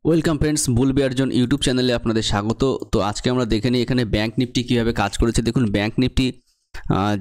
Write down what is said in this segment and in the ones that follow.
Welcome friends, বুল বেয়ারজন YouTube চ্যানেলে আপনাদের স্বাগত। তো আজকে আমরা দেখে নিই এখানে ব্যাঙ্ক নিফটি কীভাবে কাজ করেছে। দেখুন ব্যাঙ্ক নিফটি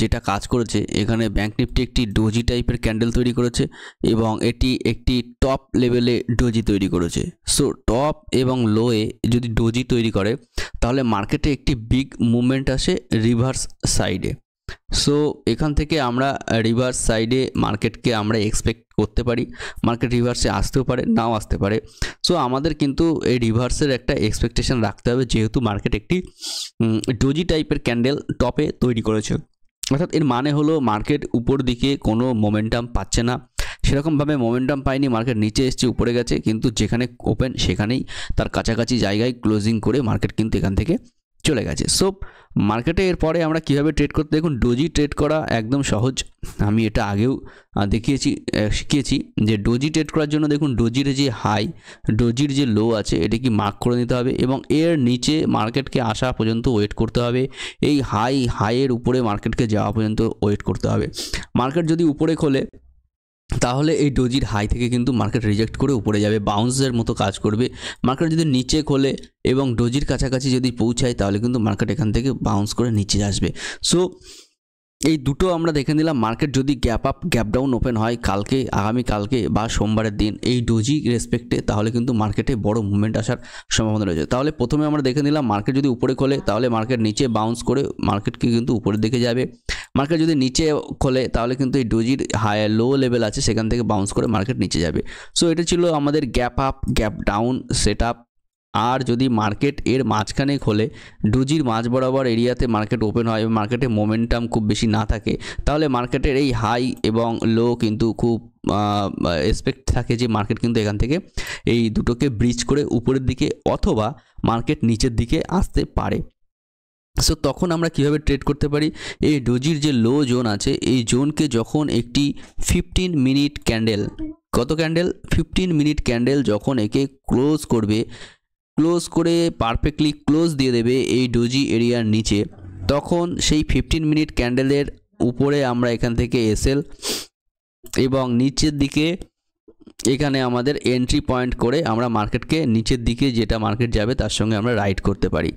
যেটা কাজ করেছে, এখানে ব্যাঙ্ক নিফটি একটি ডোজি টাইপের ক্যান্ডেল তৈরি করেছে এবং এটি একটি টপ লেভেলে ডোজি তৈরি করেছে। সো টপ এবং লোয়ে যদি ডোজি তৈরি করে তাহলে মার্কেটে একটি বিগ মুভমেন্ট আসে রিভার্স সাইডে। সো এখান থেকে আমরা রিভার্স সাইডে মার্কেটকে আমরা এক্সপেক্ট করতে পারি। মার্কেট রিভার্সে আসতেও পারে, নাও আসতে পারে। সো আমাদের কিন্তু এই রিভার্সের একটা এক্সপেকটেশন রাখতে হবে, যেহেতু মার্কেট একটি ডোজি টাইপের ক্যান্ডেল টপে তৈরি করেছে। অর্থাৎ এর মানে হলো মার্কেট উপর দিকে কোনো মোমেন্টাম পাচ্ছে না, সেরকমভাবে মোমেন্টাম পায়নি, মার্কেট নিচে এসছে উপরে গেছে, কিন্তু যেখানে ওপেন সেখানেই তার কাছাকাছি জায়গায় ক্লোজিং করে মার্কেট কিন্তু এখান থেকে চলে গেছে। সো মার্কেটে এরপরে আমরা কীভাবে ট্রেড করতে, দেখুন ডোজি ট্রেড করা একদম সহজ। আমি এটা আগেও শিখিয়েছি যে ডোজি ট্রেড করার জন্য দেখুন ডোজির যে হাই, ডোজির যে লো আছে, এটা কি মার্ক করে নিতে হবে এবং এর নিচে মার্কেটকে আসা পর্যন্ত ওয়েট করতে হবে। এই হাইয়ের উপরে মার্কেটকে যাওয়া পর্যন্ত ওয়েট করতে হবে। মার্কেট যদি উপরে খোলে তাহলে এই ডোজির হাই থেকে কিন্তু মার্কেট রিজেক্ট করে উপরে যাবে, বাউন্সের মতো কাজ করবে। মার্কেট যদি নিচে খোলে এবং ডোজির কাছাকাছি যদি পৌঁছায় তাহলে কিন্তু মার্কেট এখান থেকে বাউন্স করে নিচে আসবে। সো এই দুটো আমরা দেখে নিলাম। মার্কেট যদি gap up gap down open হয় আগামীকালকে বা সোমবারের দিন এই ডোজি রেসপেক্টে, তাহলে কিন্তু মার্কেটে বড় মুভমেন্ট আসার সম্ভাবনা রয়েছে। তাহলে প্রথমে আমরা দেখে নিলাম মার্কেট যদি উপরে খোলে তাহলে মার্কেট নিচে বাউন্স করে মার্কেটকে কিন্তু উপরের দিকে যাবে। মার্কেট যদি নিচে খোলে তাহলে কিন্তু এই ডোজির হাই লো লেভেল আছে সেখান থেকে বাউন্স করে মার্কেট নিচে যাবে। সো এটা ছিল আমাদের gap up gap down set up. আর যদি মার্কেট এর মাঝখানে খোলে, ডোজির মাঝ বরাবর এরিয়াতে মার্কেট ওপেন হয় এবং মার্কেটে মোমেন্টাম খুব বেশি না থাকে, তাহলে মার্কেটের এই হাই এবং লো কিন্তু খুব এক্সপেক্ট থাকে যে মার্কেট কিন্তু এখান থেকে এই দুটোকে ব্রিজ করে উপরের দিকে অথবা মার্কেট নিচের দিকে আসতে পারে। সো তখন আমরা কীভাবে ট্রেড করতে পারি, এই ডোজির যে লো জোন আছে এই জোনকে যখন একটি 15 মিনিট ক্যান্ডেল, কত ক্যান্ডেল 15 মিনিট ক্যান্ডেল যখন একে ক্লোজ করবে, ক্লোজ করে পারফেক্টলি ক্লোজ দিয়ে দেবে এই ডোজি এরিয়ার নিচে, তখন সেই 15 মিনিট ক্যান্ডেলের উপরে আমরা এখান থেকে এসএল এবং নিচের দিকে এখানে আমাদের এন্ট্রি পয়েন্ট করে আমরা মার্কেটকে নিচের দিকে যেটা মার্কেট যাবে তার সঙ্গে আমরা রাইড করতে পারি।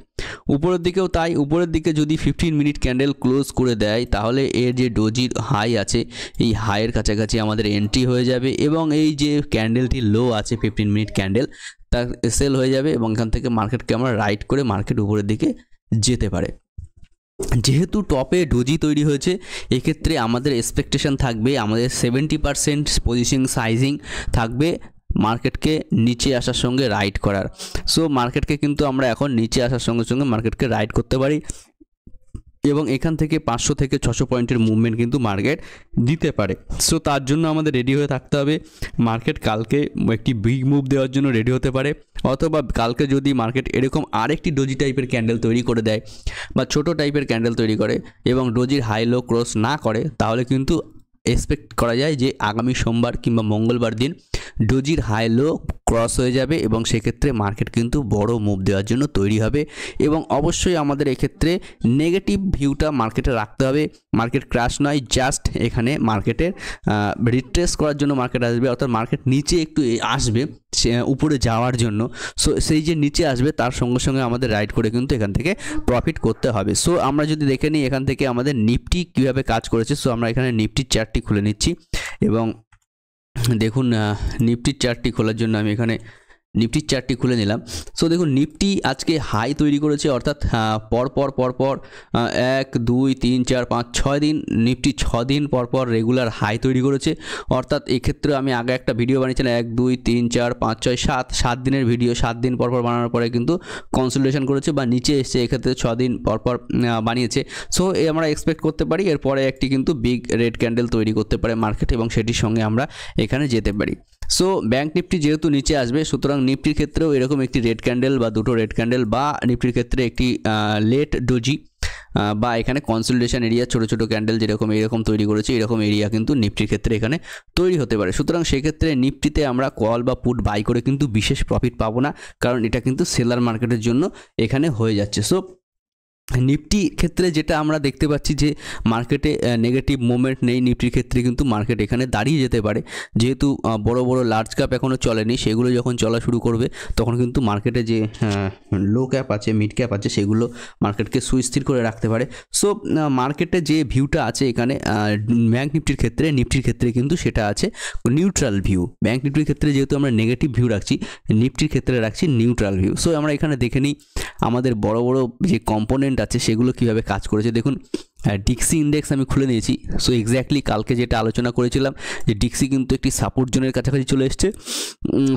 উপরের দিকেও তাই, উপরের দিকে যদি 15 মিনিট ক্যান্ডেল ক্লোজ করে দেয় তাহলে এর যে ডোজির হাই আছে এই হাইয়ের কাছাকাছি আমাদের এন্ট্রি হয়ে যাবে এবং এই যে ক্যান্ডেলটি লো আছে 15 মিনিট ক্যান্ডেল তার সেল হয়ে যাবে এবং এখান থেকে মার্কেটকে আমরা রাইড করে মার্কেট উপরের দিকে যেতে পারে। যেহেতু টপে ডোজি তৈরি হয়েছে, এক্ষেত্রে আমাদের এক্সপেকটেশন থাকবে আমাদের 70% পজিশন সাইজিং থাকবে মার্কেটকে নিচে আসার সঙ্গে রাইড করার। সো মার্কেটকে কিন্তু আমরা এখন নিচে আসার সঙ্গে সঙ্গে মার্কেটকে রাইড করতে পারি এবং এখান থেকে 500 থেকে 600 পয়েন্টের মুভমেন্ট কিন্তু মার্কেট দিতে পারে। সো তার জন্য আমাদের রেডি হয়ে থাকতে হবে। মার্কেট কালকে একটি বিগ মুভ দেওয়ার জন্য রেডি হতে পারে, অথবা কালকে যদি মার্কেট এরকম আরেকটি ডোজি টাইপের ক্যান্ডেল তৈরি করে দেয় বা ছোট টাইপের ক্যান্ডেল তৈরি করে এবং ডোজির হাই লো ক্রস না করে, তাহলে কিন্তু এক্সপেক্ট করা যায় যে আগামী সোমবার কিংবা মঙ্গলবার দিন ডোজির হাই লো ক্রস হয়ে যাবে এবং সেক্ষেত্রে মার্কেট কিন্তু বড় মুভ দেওয়ার জন্য তৈরি হবে। এবং অবশ্যই আমাদের এক্ষেত্রে নেগেটিভ ভিউটা মার্কেটে রাখতে হবে। মার্কেট ক্র্যাশ নয়, জাস্ট এখানে মার্কেটের রিট্রেস করার জন্য মার্কেট আসবে, অর্থাৎ মার্কেট নিচে একটু আসবে উপরে যাওয়ার জন্য। সো সেই যে নিচে আসবে তার সঙ্গে সঙ্গে আমাদের রাইড করে কিন্তু এখান থেকে প্রফিট করতে হবে। সো আমরা যদি দেখে নিই এখান থেকে আমাদের নিফটি কীভাবে কাজ করেছে। সো আমরা এখানে নিফটির চার্টটি খুলে নিচ্ছি এবং দেখুন নিফটির চার্টটি খোলার জন্য আমি এখানে নিফটির চার্টটি খুলে নিলাম। সো দেখুন নিফটি আজকে হাই তৈরি করেছে, অর্থাৎ পরপর 1 2 3 4 5 6 দিন, নিফটি 6 দিন পরপর রেগুলার হাই তৈরি করেছে। অর্থাৎ এক্ষেত্রে আমি আগে একটা ভিডিও বানিয়েছিলাম 1 2 3 4 5 6 7 দিনের ভিডিও, 7 দিন পরপর বানানোর পরে কিন্তু কনসোলিডেশন করেছে বা নিচে এসছে, এক্ষেত্রে 6 দিন পরপর বানিয়েছে। সো আমরা এক্সপেক্ট করতে পারি এরপরে একটি কিন্তু বিগ রেড ক্যান্ডেল তৈরি করতে পারে মার্কেট এবং সেটির সঙ্গে আমরা এখানে যেতে পারি। সো ব্যাঙ্ক নিফটি যেহেতু নিচে আসবে, সুতরাং নিফটির ক্ষেত্রেও এরকম একটি রেড ক্যান্ডেল বা দুটো রেড ক্যান্ডেল বা নিফটির ক্ষেত্রে একটি লেট ডোজি বা এখানে কনসোলিডেশন এরিয়া ছোটো ছোটো ক্যান্ডেল যেরকম এরকম তৈরি করেছে, এরকম এরিয়া কিন্তু নিফটির ক্ষেত্রে এখানে তৈরি হতে পারে। সুতরাং সেক্ষেত্রে নিফটিতে আমরা কল বা পুট বাই করে কিন্তু বিশেষ প্রফিট পাবো না, কারণ এটা কিন্তু সেলার মার্কেটের জন্য এখানে হয়ে যাচ্ছে। সো নিফটি ক্ষেত্রে যেটা আমরা দেখতে পাচ্ছি যে মার্কেটে নেগেটিভ মোমেন্ট নেই, নিফটির ক্ষেত্রে কিন্তু মার্কেট এখানে দাঁড়িয়ে যেতে পারে, যেহেতু বড় বড় লার্জ ক্যাপ এখনও চলেনি, সেগুলো যখন চলা শুরু করবে তখন কিন্তু মার্কেটে যে লো ক্যাপ আছে, মিড ক্যাপ আছে, সেগুলো মার্কেটকে সুস্থির করে রাখতে পারে। সো মার্কেটে যে ভিউটা আছে এখানে ব্যাঙ্ক নিফটির ক্ষেত্রে, নিফটির ক্ষেত্রে কিন্তু সেটা আছে নিউট্রাল ভিউ। ব্যাঙ্ক নিফটির ক্ষেত্রে যেহেতু আমরা নেগেটিভ ভিউ রাখছি, নিফটির ক্ষেত্রে রাখছি নিউট্রাল ভিউ। সো আমরা এখানে দেখে নিই আমাদের বড় বড় যে কম্পোনেন্ট আছে সেগুলো কিভাবে কাজ করেছে। দেখুন ডিক্সি ইন্ডেক্স আমি খুলে নিয়েছি। সো এক্স্যাক্টলি কালকে যেটা আলোচনা করেছিলাম যে ডিক্সি কিন্তু একটি সাপোর্ট জোনের কাছাকাছি চলে এসছে।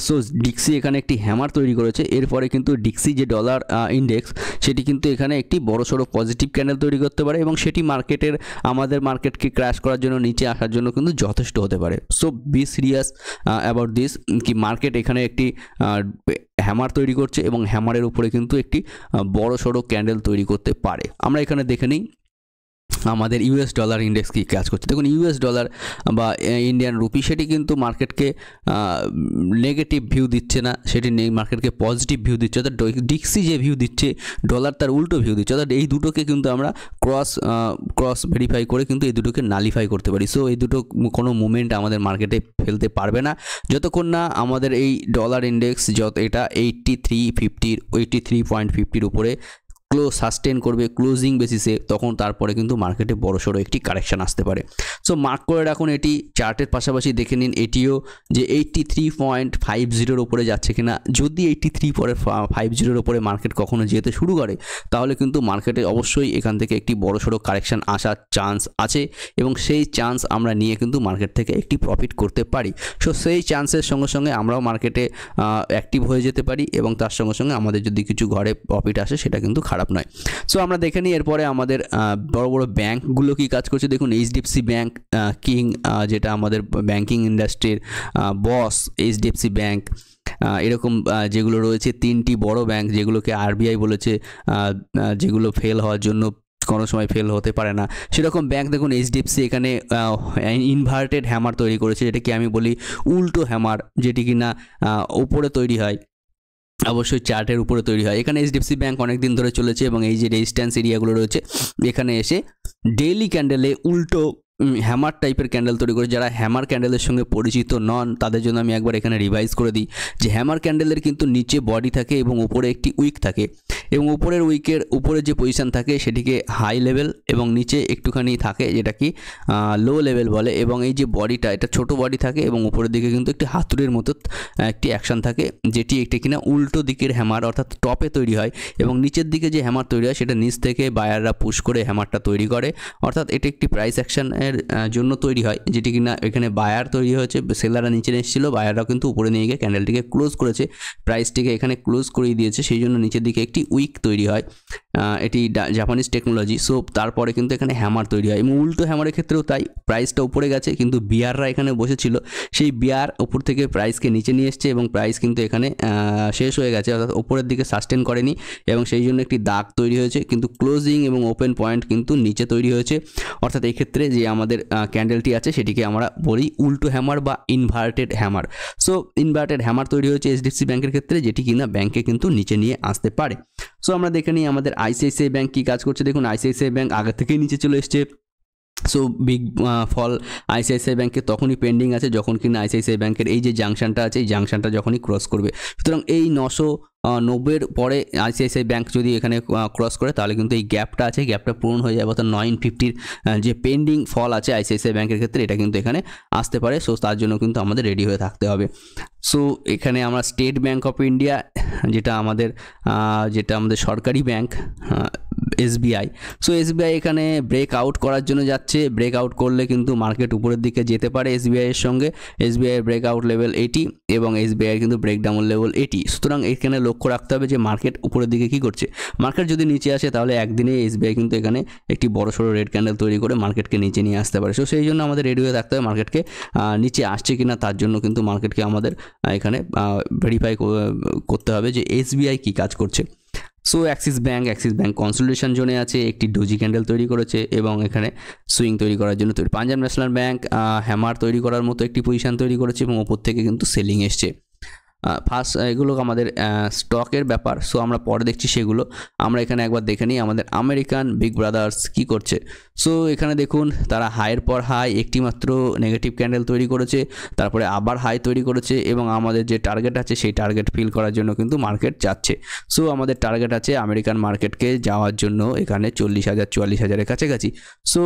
সো ডিক্সি এখানে একটি হ্যামার তৈরি করেছে। এরপরে কিন্তু ডিক্সি যে ডলার ইন্ডেক্স, সেটি কিন্তু এখানে একটি বড়সড় পজিটিভ ক্যান্ডেল তৈরি করতে পারে এবং সেটি আমাদের মার্কেটকে ক্র্যাশ করার জন্য, নিচে আসার জন্য কিন্তু যথেষ্ট হতে পারে। So be serious about this, কি মার্কেট এখানে একটি হ্যামার তৈরি করছে এবং হ্যামারের উপরে কিন্তু একটি বড়সড় ক্যান্ডেল তৈরি করতে পারে। আমরা এখানে দেখে নিই আমাদের ইউএস ডলার ইন্ডেক্স কি কাজ করছে। দেখুন ইউএস ডলার বা ইন্ডিয়ান রুপি, সেটি কিন্তু মার্কেটকে নেগেটিভ ভিউ দিচ্ছে না, সেটি মার্কেটকে পজিটিভ ভিউ দিচ্ছে। অর্থাৎ ডিক্সি যে ভিউ দিচ্ছে, ডলার তার উল্টো ভিউ দিচ্ছে। অর্থাৎ এই দুটোকে কিন্তু আমরা ক্রস ভেরিফাই করে কিন্তু এই দুটোকে নালিফাই করতে পারি। সো এই দুটো কোনো মুভমেন্ট আমাদের মার্কেটে ফেলতে পারবে না যতক্ষণ না আমাদের এই ডলার ইন্ডেক্স এটা 83.50 উপরে সাস্টেন করবে ক্লোজিং বেসিসে, তখন তারপরে কিন্তু মার্কেটে বড়সড় একটি কারেকশন আসতে পারে। সো মার্ক করে রাখুন এটি। চার্টের পাশাপাশি দেখে নিন এটিও যে 83.50 উপরে যাচ্ছে কিনা। যদি 83.50 উপরে মার্কেট কখনো যেতে শুরু করে, তাহলে কিন্তু মার্কেটে অবশ্যই এখান থেকে একটি বড়সড় কারেকশন আসার চান্স আছে এবং সেই চান্স আমরা নিয়ে কিন্তু মার্কেট থেকে একটি প্রফিট করতে পারি। সো সেই চান্সের সঙ্গে সঙ্গে আমরাও মার্কেটে অ্যাক্টিভ হয়ে যেতে পারি এবং তার সঙ্গে সঙ্গে আমাদের যদি কিছু ঘরে প্রফিট আসে, সেটা কিন্তু খারাপ নয়। সো আমরা দেখে নিই এরপরে আমাদের বড় বড় ব্যাঙ্কগুলো কি কাজ করছে। দেখুন এইচডিএফসি ব্যাঙ্ক কিং, যেটা আমাদের ব্যাঙ্কিং ইন্ডাস্ট্রির বস, এইচডিএফসি ব্যাঙ্ক, এরকম যেগুলো রয়েছে তিনটি বড় ব্যাঙ্ক যেগুলোকে আরবিআই বলেছে যেগুলো ফেল হওয়ার জন্য, কোনো সময় ফেল হতে পারে না, সেরকম ব্যাঙ্ক। দেখুন এইচডিএফসি এখানে ইনভার্টেড হ্যামার তৈরি করেছে, যেটাকে আমি বলি উল্টো হ্যামার, যেটি কিনা উপরে তৈরি হয়, অবশ্যই চার্টের উপরে তৈরি হয়। এখানে এইচডিএফসি ব্যাঙ্ক অনেক দিন ধরে চলেছে এবং এই যে রেজিস্ট্যান্স এরিয়াগুলো রয়েছে, এখানে এসে ডেইলি ক্যান্ডেলে উল্টো হ্যামার টাইপের ক্যান্ডেল তৈরি করে। যারা হ্যামার ক্যান্ডেলের সঙ্গে পরিচিত নন, তাদের জন্য আমি একবার এখানে রিভাইজ করে দিই যে হ্যামার ক্যান্ডেলের কিন্তু নিচে বডি থাকে এবং উপরে একটি উইক থাকে, এবং উপরের উইকের উপরে যে পজিশান থাকে সেটিকে হাই লেভেল এবং নিচে একটুখানি থাকে যেটা কি লো লেভেল বলে। এবং এই যে বডিটা, এটা ছোট বডি থাকে এবং উপরের দিকে কিন্তু একটি হাতুড়ির মতো একটি অ্যাকশন থাকে, যেটি একটি কিনা উল্টো দিকের হ্যামার, অর্থাৎ টপে তৈরি হয়। এবং নিচের দিকে যে হ্যামার তৈরি হয় সেটা নিচ থেকে বায়াররা পুশ করে হ্যামারটা তৈরি করে, অর্থাৎ এটি একটি প্রাইস অ্যাকশনের জন্য তৈরি হয়, যেটি কিনা এখানে বায়ার তৈরি হয়েছে, সেলাররা নিচে এসেছিল, বায়াররাও কিন্তু উপরে নিয়ে গিয়ে ক্যান্ডেলটিকে ক্লোজ করেছে, প্রাইসটিকে এখানে ক্লোজ করিয়ে দিয়েছে, সেই জন্য নিচের দিকে একটি উইক তৈরি হয়। এটি জাপানিজ টেকনোলজি। সো তারপরে কিন্তু এখানে হ্যামার তৈরি হয় এবং উল্টো হ্যামারের ক্ষেত্রেও তাই, প্রাইসটা উপরে গেছে কিন্তু বিয়াররা এখানে বসেছিল, সেই বিয়ার উপর থেকে প্রাইসকে নিচে নিয়ে এসছে এবং প্রাইস কিন্তু এখানে শেষ হয়ে গেছে, অর্থাৎ উপরের দিকে সাস্টেন করেনি এবং সেই জন্য একটি দাগ তৈরি হয়েছে, কিন্তু ক্লোজিং এবং ওপেন পয়েন্ট কিন্তু নিচে তৈরি হয়েছে। অর্থাৎ এই ক্ষেত্রে যে আমাদের ক্যান্ডেলটি আছে সেটিকে আমরা বলি উল্টো হ্যামার বা inverted hammer. So inverted hammer তৈরি হয়েছে এইচডিএফসি ব্যাঙ্কের ক্ষেত্রে, যেটি কিনা ব্যাঙ্কে কিন্তু নিচে নিয়ে আসতে পারে। সো আমরা দেখে নিই আমাদের আইসিআইসিআই ব্যাঙ্ক কী কাজ করছে। দেখুন আইসিআইসিআই ব্যাঙ্ক আগে থেকেই নিচে চলে এসছে। সো বিগ ফল আইসিআইসিআই ব্যাঙ্কে তখনই পেন্ডিং আছে যখন কিনা আইসিআইসিআই ব্যাঙ্কের এই যে জাংশনটা আছে, এই জাংশনটা যখনই ক্রস করবে। সুতরাং এই 990 পরে আইসিআইসিআই ব্যাঙ্ক যদি এখানে ক্রস করে, তাহলে কিন্তু এই গ্যাপটা আছে, গ্যাপটা পূরণ হয়ে যাবে, অর্থাৎ 950 যে পেন্ডিং ফল আছে আইসিআইসিআই ব্যাঙ্কের ক্ষেত্রে, এটা কিন্তু এখানে আসতে পারে। সো তার জন্য কিন্তু আমাদের রেডি হয়ে থাকতে হবে। সো এখানে আমরা স্টেট ব্যাঙ্ক অফ ইন্ডিয়া, যেটা আমাদের সরকারি ব্যাঙ্ক, এসবিআই। সো এসবিআই এখানে ব্রেক আউট করার জন্য যাচ্ছে, ব্রেক আউট করলে কিন্তু মার্কেট উপরের দিকে যেতে পারে এসবিআইয়ের সঙ্গে। এসবিআইয়ের ব্রেক আউট লেভেল 80 এবং এসবিআইয়ের কিন্তু ব্রেক ডাউন লেভেল 80। সুতরাং এখানে লক্ষ্য রাখতে হবে যে মার্কেট উপরের দিকে কী করছে। মার্কেট যদি নিচে আসে, তাহলে একদিনে এসবিআই কিন্তু এখানে একটি বড়সড় রেড ক্যান্ডেল তৈরি করে মার্কেটকে নিচে নিয়ে আসতে পারে। সো সেই জন্য আমাদের রেডি হয়ে থাকতে হবে মার্কেটকে নিচে আসছে কিনা, তার জন্য কিন্তু মার্কেটকে আমাদের এখানে ভেরিফাই করতে হবে যে এসবিআই কী কাজ করছে। সো অ্যাক্সিস ব্যাঙ্ক কনসোলিডেশন জোনে আছে, একটি ডোজি ক্যান্ডেল তৈরি করেছে এবং এখানে সুইং তৈরি করার জন্য তৈরি। পাঞ্জাব ন্যাশনাল ব্যাঙ্ক হ্যামার তৈরি করার মতো একটি পজিশন তৈরি করেছে এবং ওপর থেকে কিন্তু সেলিং এসছে। ফার্স্ট এগুলো আমাদের স্টকের ব্যাপার, সো আমরা পরে দেখছি সেগুলো। আমরা এখানে একবার দেখে নিই আমাদের আমেরিকান বিগ ব্রাদার্স কী করছে। সো এখানে দেখুন তারা হাইয়ের পর হাই একটি মাত্র নেগেটিভ ক্যান্ডেল তৈরি করেছে, তারপরে আবার হাই তৈরি করেছে এবং আমাদের যে টার্গেট আছে সেই টার্গেট ফিল করার জন্য কিন্তু মার্কেট যাচ্ছে। সো আমাদের টার্গেট আছে আমেরিকান মার্কেটকে যাওয়ার জন্য এখানে 40,000-44,000-এর কাছাকাছি। সো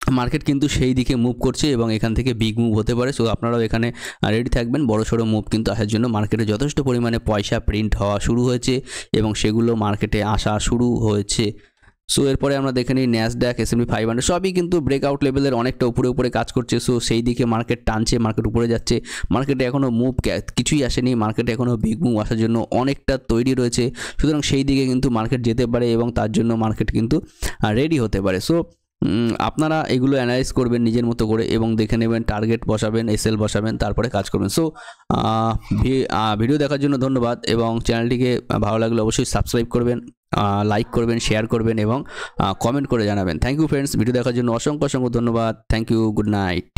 মার্কেট কিন্তু সেই দিকে মুভ করছে এবং এখান থেকে বিগ মুভ হতে পারে। সো আপনারাও এখানে রেডি থাকবেন, বড় সড়ো মুভ কিন্তু আসার জন্য। মার্কেটে যথেষ্ট পরিমাণে পয়সা প্রিন্ট হওয়া শুরু হয়েছে এবং সেগুলো মার্কেটে আসা শুরু হয়েছে। সো এরপরে আমরা দেখে নিই ন্যাসড্যাক, S&P 500 সবই কিন্তু ব্রেকআউট লেভেলের অনেকটা উপরে কাজ করছে। সো সেই দিকে মার্কেট টানছে, মার্কেট উপরে যাচ্ছে। মার্কেটে এখনও মুভ কিছুই আসেনি, মার্কেটে এখনও বিগ মুভ আসার জন্য অনেকটা তৈরি রয়েছে। সুতরাং সেই দিকে কিন্তু মার্কেট যেতে পারে এবং তার জন্য মার্কেট কিন্তু রেডি হতে পারে। সো আপনারা এগুলো অ্যানালাইজ করবেন নিজের মতো করে এবং দেখে নেবেন, টার্গেট বসাবেন, এসএল বসাবেন, তারপরে কাজ করবেন। সো ভিডিও দেখার জন্য ধন্যবাদ এবং চ্যানেলটিকে ভালো লাগলে অবশ্যই সাবস্ক্রাইব করবেন, লাইক করবেন, শেয়ার করবেন এবং কমেন্ট করে জানাবেন। থ্যাংক ইউ ফ্রেন্ডস, ভিডিও দেখার জন্য অসংখ্য ধন্যবাদ। Thank you, good night.